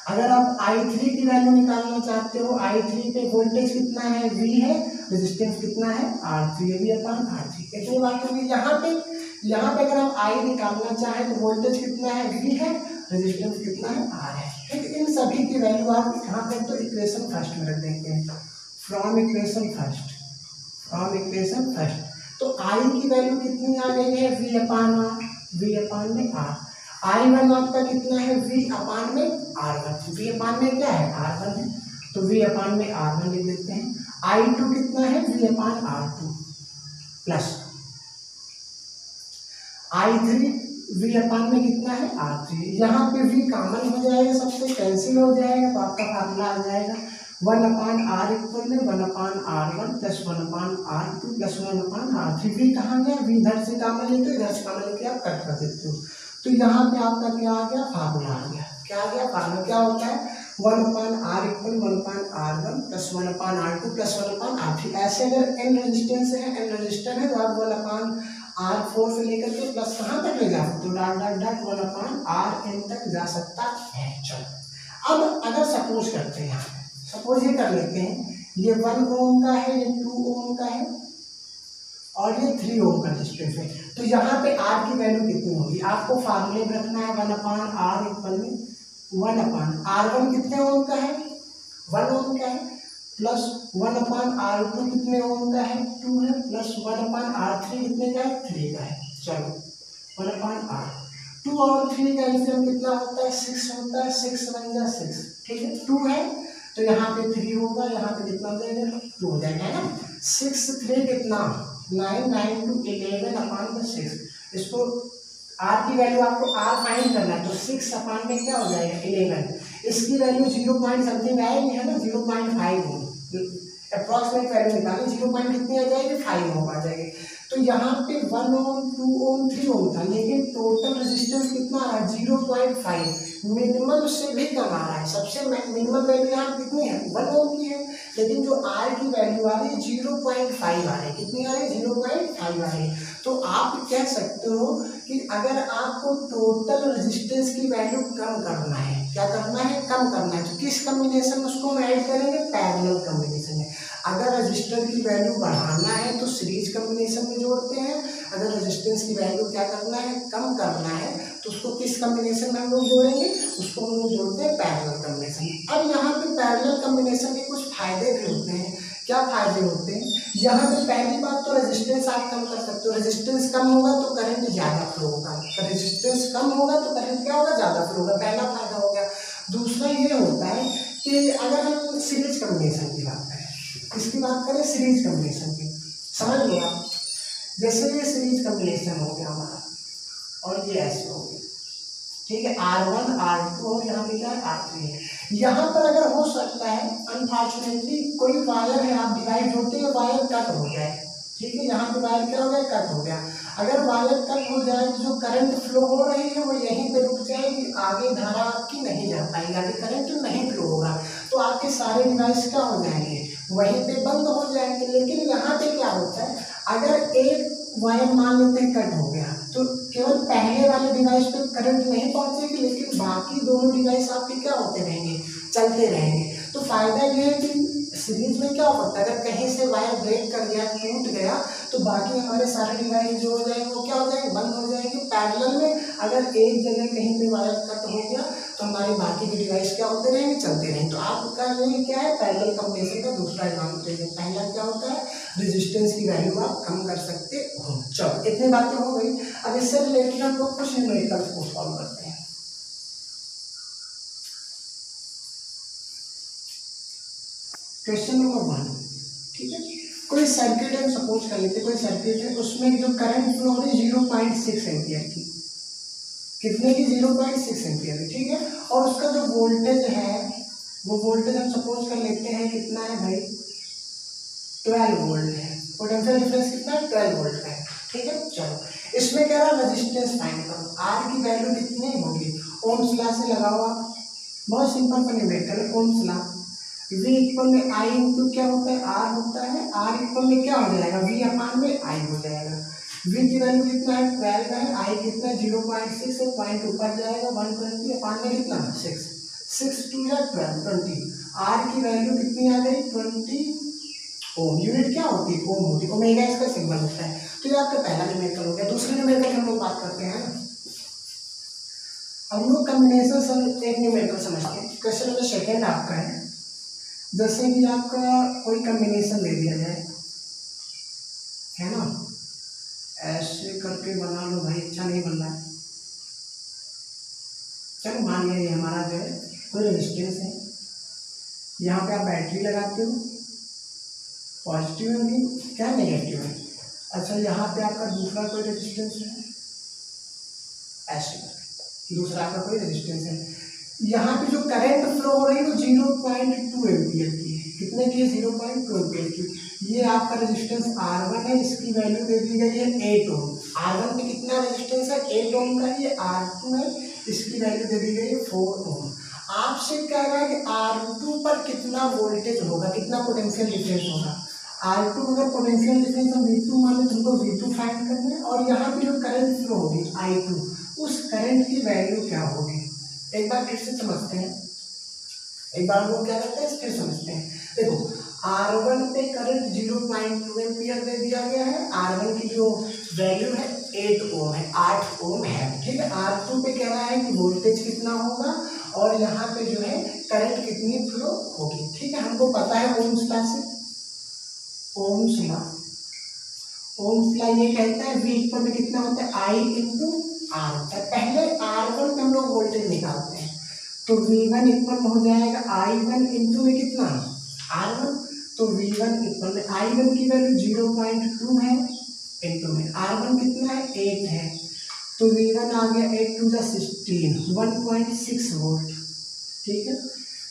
अगर आप I3 की वैल्यू निकालना चाहते हो, I3 पे वोल्टेज कितना है, V है, रेजिस्टेंस कितना है, R3 है, V अपान R3। इतनी बात होगी। यहाँ पे अगर हम I निकालना चाहें तो वोल्टेज कितना है, V है, रेजिस्टेंस कितना है, R है, ठीक। इन सभी की वैल्यू आप यहाँ पे तो इक्वेशन फर्स्ट में रख देंगे, फ्रॉम इक्वेशन फर्स्ट। तो I की वैल्यू कितनी आ गई है, V अपान में R। I1 आपका कितना है, V अपान में R1, V अपान में क्या है, R1 है, तो V अपान में R1 लिख देते हैं। I2 कितना है, V अपान R2 plus I3 V upon में कितना है, R3। यहाँ पे V कॉमन हो जाएगा, सबसे कैंसिल हो जाएगा, तो आपका फार्मूला आ जाएगा 1 अपान R इक्वल में 1 अपान R1 प्लस 1 अपान R2 प्लस 1 अपान R3। V कहाँ गया, V इधर से कॉमन लेते हो, इधर से कॉमन लेके आप कट कर देते हो। तो यहाँ पे आपका क्या आ गया, फार्मूला आ गया। क्या आ गया, फार्मूला क्या होता है, 1 अपान R इक्वल 1 अपान R1 प्लस 1 अपान R2 प्लस 1 अपान R3। ऐसे अगर n रेजिस्टेंस है, n रजिस्टर है, तो आप 1 अपान R4 से लेकर के प्लस कहाँ तक ले जा सकते हो, डॉट 1 अपान Rn तक जा सकता है। चलो अब अगर सपोज करते हैं, यहाँ सपोज ये कर लेते हैं, ये 1 ओम का है, ये 2 ओम का है और ये 3 ओम का रेजिस्टेंस है। तो यहाँ पे R की वैल्यू कितनी होगी, आपको फार्मूले में रखना है 1 अपान R इक्वल में 1 अपान R1 कितने ओम का है, 1 ओम का है, प्लस 1 अपान R2 कितने ओम का है, 2 है, प्लस 1 अपान R3 कितने का है, 3 का है। चलो 1 अपान R 2 और 3 का एलसीएम कितना होता है, 6 होता है, 6 बन जा 6, ठीक है। 2 है तो यहाँ पे 3 होगा, यहाँ पे कितना हो जाएगा, 2 हो जाएगा, है ना। 6 3 कितना 9, 9 to 11 अपान में 6। इसको R की वैल्यू आपको R फाइंड करना है, तो 6 अपान में क्या हो जाएगा, 11। इसकी वैल्यू 0 पॉइंट समथिंग आएगी, है ना, 0.5 हो, अप्रॉक्सीमेट वैल्यू निकालें, 0 पॉइंट कितनी आ जाएगी, 5 ओम आ जाएगी। तो यहाँ पे 1 ओम 2 ओम 3 ओम था, लेकिन टोटल रेजिस्टेंस कितना आ रहा है, 0.5। मिनिमम से भी कम आ रहा है, सबसे मिनिमम वैल्यू यहाँ कितनी है, 1 ओम की है, लेकिन जो R की वैल्यू आ रही है 0.5 आ रही है। कितनी आ रही है, 0.5 आ रही है। तो आप कह सकते हो कि अगर आपको टोटल रेजिस्टेंस की वैल्यू कम करना है, क्या करना है, कम करना है, तो किस कॉम्बिनेशन में उसको हम ऐड करेंगे, पैरेलल कॉम्बिनेशन में। अगर रेजिस्टर की वैल्यू बढ़ाना है तो सीरीज कॉम्बिनेशन में जोड़ते हैं, अगर रेजिस्टेंस की वैल्यू क्या करना है, कम करना है, तो उसको किस कॉम्बिनेशन में हम लोग जोड़ेंगे, उसको हम लोग जोड़ते हैं पैरेलल कॉम्बिनेशन। अब यहाँ पे पैरेलल कॉम्बिनेशन के कुछ फायदे भी होते हैं। क्या फायदे होते हैं, यहाँ पे पहली बात तो रेजिस्टेंस आप कम कर सकते हो, रेजिस्टेंस कम होगा तो करंट ज़्यादा फ्लो होगा, रेजिस्टेंस कम होगा तो करंट क्या होगा, ज़्यादा फ्लो होगा, पहला फायदा हो गया। दूसरा ये होता है कि अगर हम सीरीज कॉम्बिनेशन की बात करें, इसकी बात करें सीरीज कॉम्बिनेशन की, समझ लो आप, जैसे ये सीरीज कॉम्बिनेशन हो गया हमारा और ये ऐसे हो गया, ठीक है, R1 R2 और यहाँ पे क्या है, R3 है। यहाँ पर अगर हो सकता है अनफॉर्चुनेटली कोई वायर है, आप डिवाइड होते हैं वायर कट हो जाए, ठीक है, यहाँ पे वायर क्या हो गया, कट हो गया। अगर वायर कट हो जाए तो जो करंट फ्लो हो रही है वो यहीं पे रुक जाएगी, आगे धारा आपकी नहीं जा पाएगी, आगे करंट नहीं फ्लो होगा, तो आपके सारे डिवाइस क्या हो जाएंगे, वहीं पे बंद हो जाएंगे। लेकिन यहाँ पे क्या होता है, अगर एक वायर मान लेते हैं कट हो गया तो केवल पहले वाले डिवाइस पे करंट नहीं पहुंचेगी, लेकिन बाकी दोनों डिवाइस आपके क्या होते रहेंगे, चलते रहेंगे। तो फायदा ये है कि सीरीज में क्या होता है, अगर कहीं से वायर ब्रेक कर गया, टूट गया, तो बाकी हमारे सारे डिवाइस जो हो जाएंगे वो क्या हो जाएंगे, बंद हो जाएंगे। पैरेलल में अगर एक जगह कहीं पे वायर कट हो गया तो हमारे बाकी के डिवाइस क्या होते रहेंगे, चलते रहेंगे। तो आपका ये क्या है, पैरेलल कॉम्बिनेशन का दूसरा एडवांटेज है। पहला क्या होता है, रेजिस्टेंस की वैल्यू आप कम कर सकते हो। चलो इतनी बातें हो गई, अब इससे रिलेटेड हम लोग कुछ न्यूमेरिकल्स को सॉल्व करते हैं। क्वेश्चन नंबर 1, ठीक है, कोई सर्किट है, सपोज कर लेते, कोई सर्किट है, उसमें जो करंट फ्लो हो रही है 0.6 एम्पियर की, कितने की, 0.6 एम्पियर की, ठीक है, और उसका जो वोल्टेज है वो वोल्टेज हम सपोज कर लेते हैं कितना है भाई, 12 वोल्ट है, पोटेंशियल डिफरेंस कितना है, 12 वोल्ट है, ठीक है। चलो इसमें कह रहा रेजिस्टेंस फाइंड करो, आर की वैल्यू कितनी होगी, ओम्स लॉ से लगाओ आप, बहुत सिंपल पर न्यूमेरिकल है, ओम्स लॉ, V इक्वल में I इंटू क्या होता है, R होता है, R इक्वल में क्या हो जाएगा, V अपान में I हो जाएगा। V की वैल्यू कितना है, 12 है, I कितना 0.6 है, पॉइंट ऊपर जाएगा, 120 अपान में कितना 6, 6 2 या 12 20, R की वैल्यू कितनी आ गई 20 ओम। यूनिट क्या होती है, ओम होती है, ओमेगा इसका सिंबल होता है। तो ये आपका पहला न्यूमेरिकल हो गया। दूसरे न्यूमेरिकल हम लोग बात करते हैं ना, हम लोग कॉम्बिनेशन एक न्यूमेरिकल समझते हैं। क्वेश्चन नंबर सेकेंड आपका है, जैसे कि आपका कोई कॉम्बिनेशन दे दिया जाए, है ना, ऐसे करके बना लो भाई, अच्छा नहीं बन रहा है। चलो मान लिया ये हमारा जो है कोई रेजिस्टेंस है, यहाँ पे आप बैटरी लगाते हो, पॉजिटिव है भी क्या नेगेटिव है। अच्छा यहाँ पे आपका दूसरा कोई रेजिस्टेंस है, ऐसे दूसरा आपका कोई रेजिस्टेंस है, यहाँ पे जो करंट फ्लो हो रही है वो 0.2 एम्पियर की है, कितने की है, 0.2 एम्पियर की। ये आपका रेजिस्टेंस R1 है, इसकी वैल्यू दे दी गई है 8 ओम। R1 पे कितना रेजिस्टेंस है, 8 ओम का, ये R2 है, इसकी वैल्यू दे दी गई है 4 ओम। आपसे कह रहा है कि R2 पर कितना वोल्टेज होगा, कितना पोटेंशियल डिफरेंस होगा। R2 अगर पोटेंशियल डिफरेंस हम V2 मान लें, तुमको V2 फाइंड करना है, और यहाँ पे जो करंट फ्लो होगी I2, उस करंट की वैल्यू क्या होगी। एक बार फिर से समझते हैं, एक बार हम लोग क्या करते हैं, फिर समझते हैं। देखो R1 पे करंट 0.2 एम्पियर दे दिया गया है, R1 की जो वैल्यू है 8 ओम है, 8 ओम है, ठीक है। R2 पे कह रहा है कि वोल्टेज कितना होगा और यहाँ पे जो है करंट कितनी फ्लो होगी, ठीक है। हमको पता है ओम्स लॉ से, ओम्स लॉ, ओम्स लॉ ये कहता है V इक्वल में कितना होता है, I इंटू R होता है। पहले R1 पे हम लोग वोल्टेज निकालते हैं, तो V1 इक्वल में हो जाएगा I1 इंटू में कितना R1, तो V1 इक्वल में I1 की वैल्यू 0.2 है, इंटू में R1 कितना है 8 है, तो V1 आ गया 8 टू 16, 1.6 वोल्ट, ठीक है।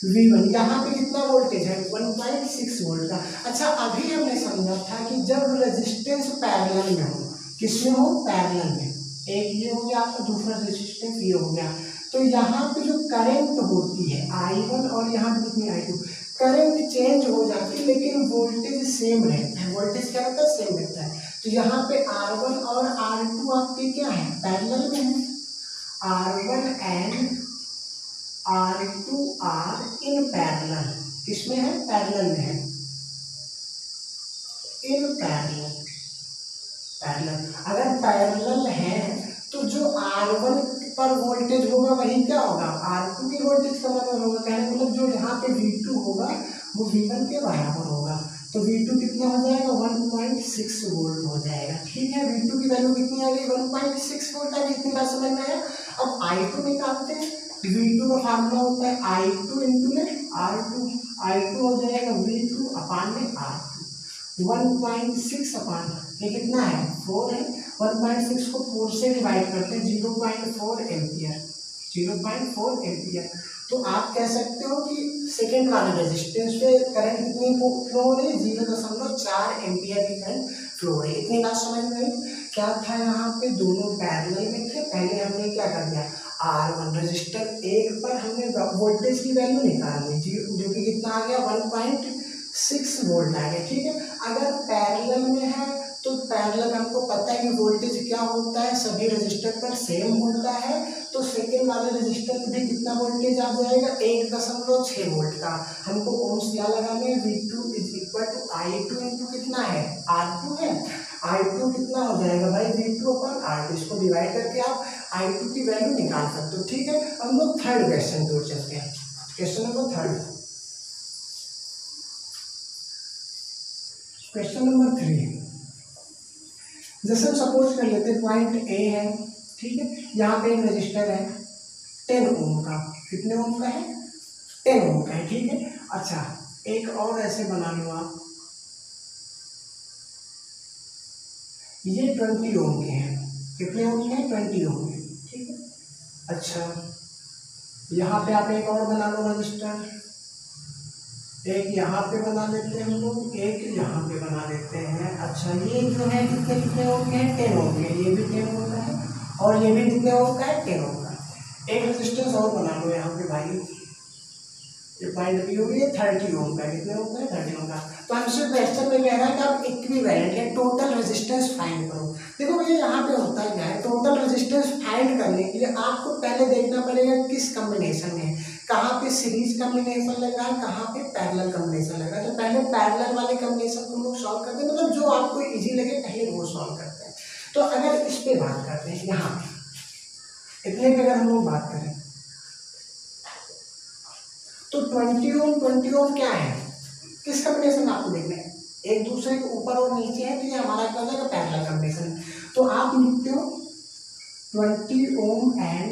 V1 यहाँ पे कितना वोल्टेज है, 1.6 वोल्ट का। अच्छा अभी हमने समझा था कि जब रेजिस्टेंस पैरेलल में हो, किसमें हो, पैरेलल में, एक ये हो गया आपका, दूसरा रेजिस्टेंस ये हो गया, तो यहाँ पे जो करंट होती है I1 और यहाँ पे कितनी I2, करंट चेंज हो जाती है लेकिन वोल्टेज सेम रहता है। वोल्टेज क्या रहता है, सेम रहता है। तो यहाँ पे R1 और R2 आपके क्या है, पैरेलल में है, R1 and R2 are in parallel, किसमें है, पैरेलल में है, इन पैरेलल, पैरेलल। अगर पैरेलल है तो जो R1 पर वोल्टेज होगा वही क्या होगा, R2 की वोल्टेज का बराबर होगा। कहने मतलब जो यहाँ पे V2 होगा वो V1 के बराबर होगा, तो V2 कितना हो जाएगा, 1.6 वोल्ट हो जाएगा, ठीक है। V2 की वैल्यू कितनी आ गई, 1.6 वोल्ट आ गई, इतनी बात समझ में आया। अब I2 निकालते हैं, V2 का फार्मूला होता है I2 इंटू में R2, I2 हो जाएगा V2 अपान में R2, 1.6 अपान ये कितना है 4 है, 1.6 को 4 से डिवाइड करते हैं, 0.4 एम्पियर, 0.4 एम्पियर। तो आप कह सकते हो कि सेकेंड वाले रेजिस्टेंस पे करंट कितनी फ्लो हो रही है, 0.4 एम्पियर की करंट फ्लो हो रही है। इतनी बात समझ में आई। क्या था यहाँ पे, दोनों पैरेलल में थे। पहले हमने क्या कर दिया, R1 रजिस्टर एक पर हमने वोल्टेज की वैल्यू निकाल ली, जो कि कितना आ गया 1.6 वोल्ट आ गया। ठीक है, अगर पैरेलल में है तो पैरेलल हमको पता है कि वोल्टेज क्या होता है, सभी रजिस्टर पर सेम होता है। तो सेकेंड वाले रजिस्टर में भी कितना वोल्टेज आ जाएगा, 1.6 वोल्ट का। हमको ओम्स लॉ लगाना है, V2 = I2 इंटू कितना है, R2 है। I2 कितना हो जाएगा भाई, V2/R2। इसको डिवाइड करके आप I2 की वैल्यू निकाल सकते हो। ठीक है, हम लोग थर्ड क्वेश्चन की ओर चलते हैं। Question number third, question number 3। जैसे हम सपोज कर लेते हैं पॉइंट ए है, ठीक है, यहाँ पे एक रजिस्टर है 10 ओम का। कितने ओम का है, 10 ओम का है। ठीक है, अच्छा एक और ऐसे बना लो आप, ये 20 ओम के हैं। कितने ओम के हैं, 20 ओम के। ठीक है, अच्छा यहाँ पे आप एक और बना लो रजिस्टर, एक यहाँ पे बना लेते हैं हम लोग, एक यहाँ पे बना लेते हैं। अच्छा ये जो है कितने कितने ओम के हैं, 10 ओम के। ये भी 10 ओम का है और ये भी कितने ओम का है, 10 ओम का। एक रेजिस्टेंस और बना लो यहाँ पे भाई, ये पॉइंट बी हो गई, 30 ओम का। कितने ओम का है, 30 ओम का। तो हमसे क्वेश्चन में कह रहा है कि आप इक्विवेलेंट या टोटल रेजिस्टेंस फाइंड करो। देखो भैया यहाँ पे होता है क्या है, टोटल रेजिस्टेंस फाइंड करने के लिए आपको पहले देखना पड़ेगा किस कॉम्बिनेशन में, कहाँ पे सीरीज कॉम्बिनेशन लग रहा है, कहाँ पे पैरेलल कॉम्बिनेशन लग रहा है। तो पहले पैरेलल वाले कॉम्बिनेशन को हम लोग सॉल्व करते हैं, मतलब जो आपको इजी लगे पहले वो सॉल्व करते हैं। तो अगर इस पे बात करते हैं, यहाँ पे इतने पे अगर हम लोग बात करें तो 20 ओम क्या है, किस कॉम्बिनेशन आपको देखना है, एक दूसरे के ऊपर और नीचे है, तो ये हमारा क्या हो जाएगा, पैरेलल कॉम्बिनेशन। तो आप लिखते हो 20 ohm and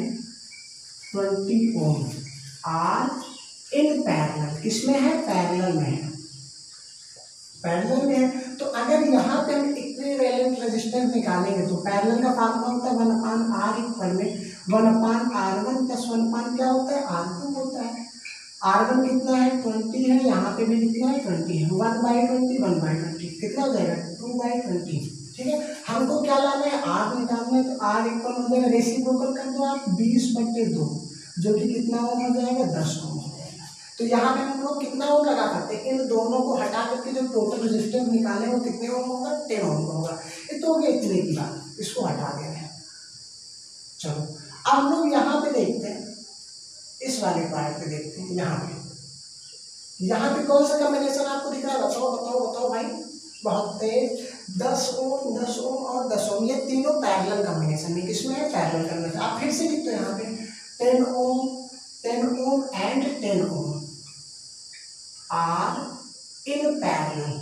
20 ohm are in parallel. किसमें है, पैरेलल में है, पैरेलल में है। तो अगर यहाँ पे हम इक्विवेलेंट रेजिस्टेंस निकालेंगे तो पैरेलल का फार्मूला होता है 1/R इक्वल में 1/R1 प्लस 1 क्या होता है, R2 होता है। R1 कितना है, 20 है, यहाँ पे भी कितना है, 20 है। 1/20 1/20 कितना हो जाएगा, 2/20। ठीक है, हमको क्या लाना है, R निकालना है। तो R इक्वल हो जाएगा, रेसिप्रोकल कर दो आप, 20/2, जो कि कितना ओम हो जाएगा, 10 ओम हो जाएगा। तो यहाँ पे हम लोग कितना ओम लगा सकते हैं, इन दोनों को हटा करके जो टोटल रेजिस्टेंस निकाले वो कितने ओम होगा, 10 ओम होगा। ये तो हो गया इतने की बात, इसको हटा दे रहे हैं। चलो अब हम लोग यहाँ पे देखते हैं, इस वाले पार्ट पे देखते हैं। यहाँ पे कौन सा कॉम्बिनेशन आपको दिख रहा है, बताओ बताओ बताओ भाई, बहुत तेज। 10 ओम 10 ओम और 10 ओम, ये तीनों पैरेलल कॉम्बिनेशन में, किसमें है, पैरेलल कॉम्बिनेशन। आप फिर से लिखते हो यहाँ पे 10 ohm and 10 ohm are in parallel.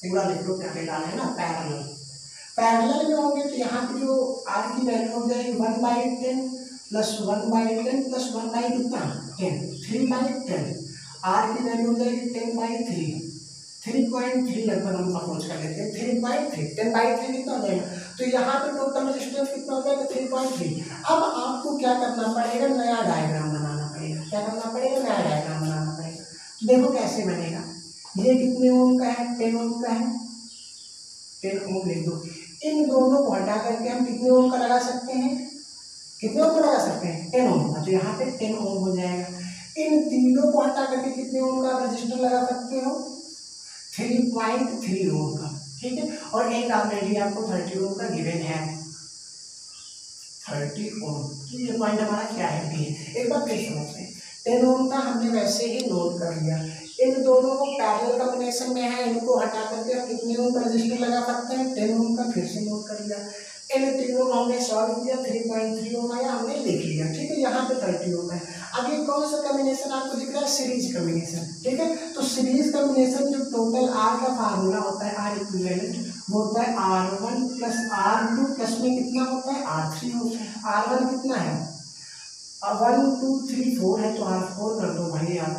एक बार लिख लो, क्या डाला है ना, पैरेलल में होंगे। तो यहाँ पे जो आर की वैल्यू हो जाएगी 1/10 प्लस 1/10 प्लस 1 कितना 10, 3/10। आर की वैल्यू हो जाएगी 10/3, 3.3 लगभग हम अप्रोच कर लेते हैं, 3.3, 10/3 कितना हो जाएगा। तो यहाँ पे टोटल रेजिस्टेंस कितना हो जाएगा, 3.3। अब आपको क्या करना पड़ेगा, नया डायग्राम बनाना पड़ेगा। क्या करना पड़ेगा, नया डायग्राम बनाना पड़ेगा। तो देखो कैसे बनेगा, ये कितने ओम का है, 10 ओम का है, 10 ओम लिख दो। इन दोनों को हटा करके हम कितने ओम का लगा सकते हैं, कितने ओम का लगा सकते हैं, 10 ओम का। तो यहाँ पे 10 ओम हो जाएगा। इन तीनों को हटा करके कितने ओम का रजिस्टर लगा सकते हो, 3.3 ओम का। ठीक है, और एक ऑलरेडी आपको 30 ओम का गिवन है, 30 ओम। तो ये पॉइंट हमारा क्या है, बी है। एक बार फिर समझते हैं, 10 ओम का हमने वैसे ही नोट कर लिया। इन दोनों को पैरेलल कॉम्बिनेशन में है, इनको हटा करके हम कितने ओम का रजिस्टर लगा सकते हैं, 10 ओम का। फिर से नोट कर लिया। इन तीनों को हमने सॉल्व किया, 3.3 ओम आया, हमने लिख लिया। ठीक है, यहाँ पे 30 ओम है। अब ये कौन सा कॉम्बिनेशन आपको दिख रहा है, सीरीज कॉम्बिनेशन। ठीक है, तो सीरीज कॉम्बिनेशन जो टोटल आर का फार्मूला होता है, आर इक्विवेलेंट, वो होता है R1 प्लस R2 प्लस में कितना होता है, R3 होता है। R1 कितना है, 1 2 3 4 है, तो R4 कर दो भाई आप,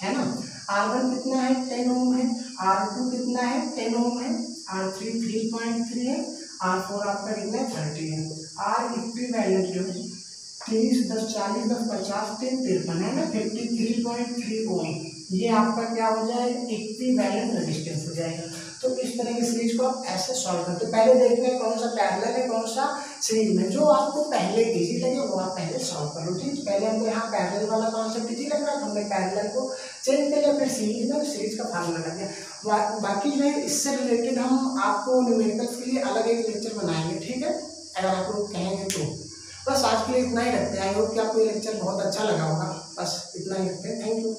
है ना। R1 कितना है, 10 ओम है। R2 कितना है, 10 ओम है। R3 3.3 है। R4 आपका कितना है, 30 है। R इक्विवेलेंट जो है 30 10 40 10 50 53 है ना, 53.3 ओम। ये आपका क्या हो जाएगा, इक्विवेलेंट रेजिस्टेंस हो जाएगा। तो इस तरह की सीरीज को आप ऐसे सॉल्व करते हो। पहले देखना है कौन सा पैरेलल है कौन सा सीरीज में, जो आपको पहले इजी लगे वो आप पहले सॉल्व कर लो। ठीक, पहले हमको यहाँ पैरेलल वाला कॉन्सेप्ट इजी लग रहा था, हमने पैरेलल को चेंज कर लिया, फिर सीरीज में सीरीज का फार्मूला लग गया। बाकी जो है इससे रिलेटेड हम आपको न्यूमेरिकल्स के लिए अलग एक लेक्चर बनाएंगे, ठीक है, अगर आप लोग कहेंगे तो। बस आज के लिए इतना ही रखते हैं। आई होप कि आपको ये लेक्चर बहुत अच्छा लगा होगा। बस इतना ही रखते हैं। Thank you.